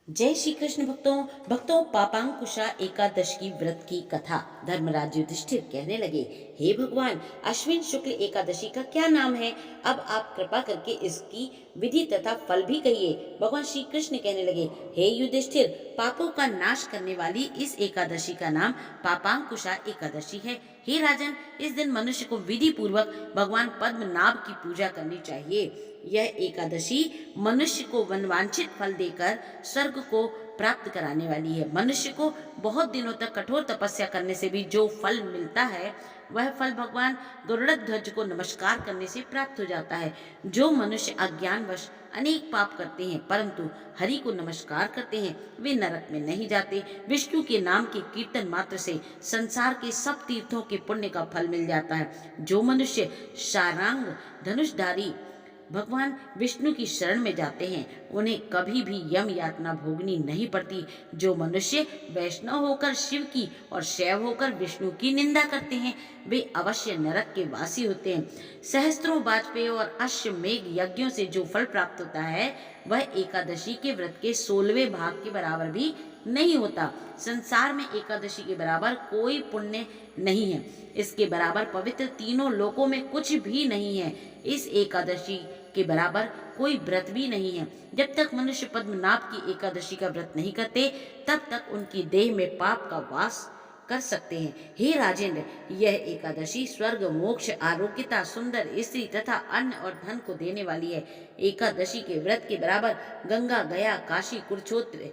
जय श्री कृष्ण भक्तों पापांकुशा एकादश की व्रत की कथा। धर्मराज युधिष्ठिर कहने लगे, हे भगवान, अश्विन शुक्ल एकादशी का क्या नाम है? अब आप कृपा करके इसकी विधि तथा फल भी कहिए। भगवान श्री कृष्ण कहने लगे, हे युधिष्ठिर, पापों का नाश करने वाली इस एकादशी का नाम पापांकुशा एकादशी है। हे राजन, इस दिन मनुष्य को विधि पूर्वक भगवान पद्मनाभ की पूजा करनी चाहिए। यह एकादशी मनुष्य को वनवांछित फल देकर स्वर्ग को प्राप्त कराने वाली है। मनुष्य को बहुत दिनों तक कठोर तपस्या करने से भी जो फल मिलता है, वह फल भगवान गरुड़ध्वज को नमस्कार करने से प्राप्त हो जाता है। जो मनुष्य अज्ञानवश अनेक पाप करते हैं परंतु हरि को नमस्कार करते हैं, वे नरक में नहीं जाते। विष्णु के नाम के कीर्तन मात्र से संसार के सब तीर्थों के पुण्य का फल मिल जाता है। जो मनुष्य शार्ंग धनुषधारी भगवान विष्णु की शरण में जाते हैं, उन्हें कभी भी यम यातना भोगनी नहीं पड़ती। जो मनुष्य वैष्णव होकर शिव की और शैव होकर विष्णु की निंदा करते हैं, वे अवश्य नरक के वासी होते हैं। सहस्त्रों वाजपेय और अश्वमेघ यज्ञों से जो फल प्राप्त होता है, वह एकादशी के व्रत के 16वें भाग के बराबर भी नहीं होता। संसार में एकादशी के बराबर कोई पुण्य नहीं है। इसके बराबर पवित्र तीनों लोकों में कुछ भी नहीं है। इस एकादशी के बराबर कोई व्रत भी नहीं है। जब तक मनुष्य पद्मनाभ की एकादशी का व्रत नहीं करते, तब तक उनकी देह में पाप का वास कर सकते हैं। हे राजेंद्र, यह एकादशी स्वर्ग, मोक्ष, आरोग्यता, सुंदर स्त्री तथा अन्न और धन को देने वाली है। एकादशी के व्रत के बराबर गंगा, गया, काशी, कुरुक्षेत्र,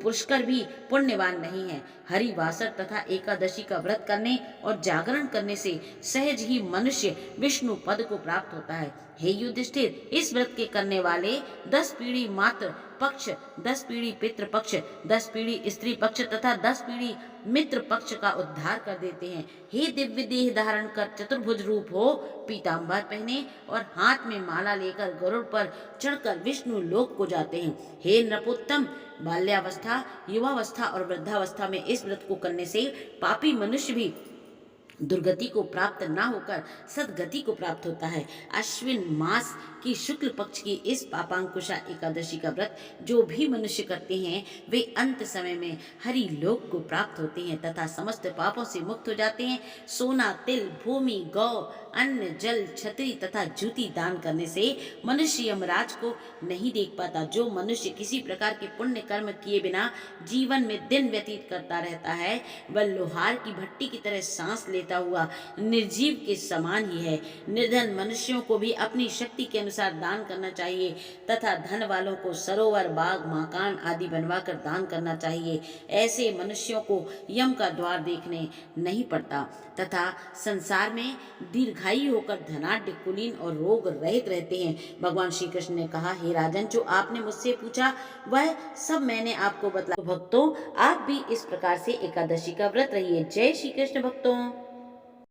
पुष्कर भी पुण्यवान नहीं है। हरिवासर तथा एकादशी का व्रत करने और जागरण करने से सहज ही मनुष्य विष्णु पद को प्राप्त होता है। हे युधिष्ठिर, इस व्रत के करने वाले 10 पीढ़ी मातृ पक्ष, 10 पीढ़ी पितृ पक्ष, 10 पीढ़ी स्त्री पक्ष तथा 10 पीढ़ी मित्र पक्ष का उद्धार कर देते हैं। हे दिव्य देह धारण कर चतुर्भुज रूप हो, पीताम्बर पहने और हाथ में माला लेकर गरुड़ पर चढ़कर विष्णु लोक को जाते हैं। हे नृपोत्तम, बाल्यावस्था, युवावस्था और वृद्धावस्था में इस व्रत को करने से पापी मनुष्य भी दुर्गति को प्राप्त न होकर सदगति को प्राप्त होता है। अश्विन मास की शुक्ल पक्ष की इस पापांकुशा एकादशी का व्रत जो भी मनुष्य करते हैं, वे अंत समय में हरि लोक को प्राप्त होते हैं तथा समस्त पापों से मुक्त हो जाते हैं। सोना, तिल, भूमि, गौ, अन्न, जल, छतरी तथा जूती दान करने से मनुष्य यमराज को नहीं देख पाता। जो मनुष्य किसी प्रकार के पुण्य कर्म किए बिना जीवन में दिन व्यतीत करता रहता है, वह लोहार की भट्टी की तरह सांस लेता हुआ निर्जीव के समान ही है। निर्धन मनुष्यों को भी अपनी शक्ति के अनुसार दान करना चाहिए तथा धन वालों को सरोवर, बाग, मकान आदि बनवाकर दान करना चाहिए। ऐसे मनुष्यों को यम का द्वार देखने नहीं पड़ता तथा संसार में दीर्घायु होकर धनाढ्य, कुलीन और रोग रहित रहते हैं। भगवान श्री कृष्ण ने कहा, हे राजन, जो आपने मुझसे पूछा वह सब मैंने आपको बतलाया। भक्तों, आप भी इस प्रकार से एकादशी का व्रत रहिए। जय श्री कृष्ण भक्तों।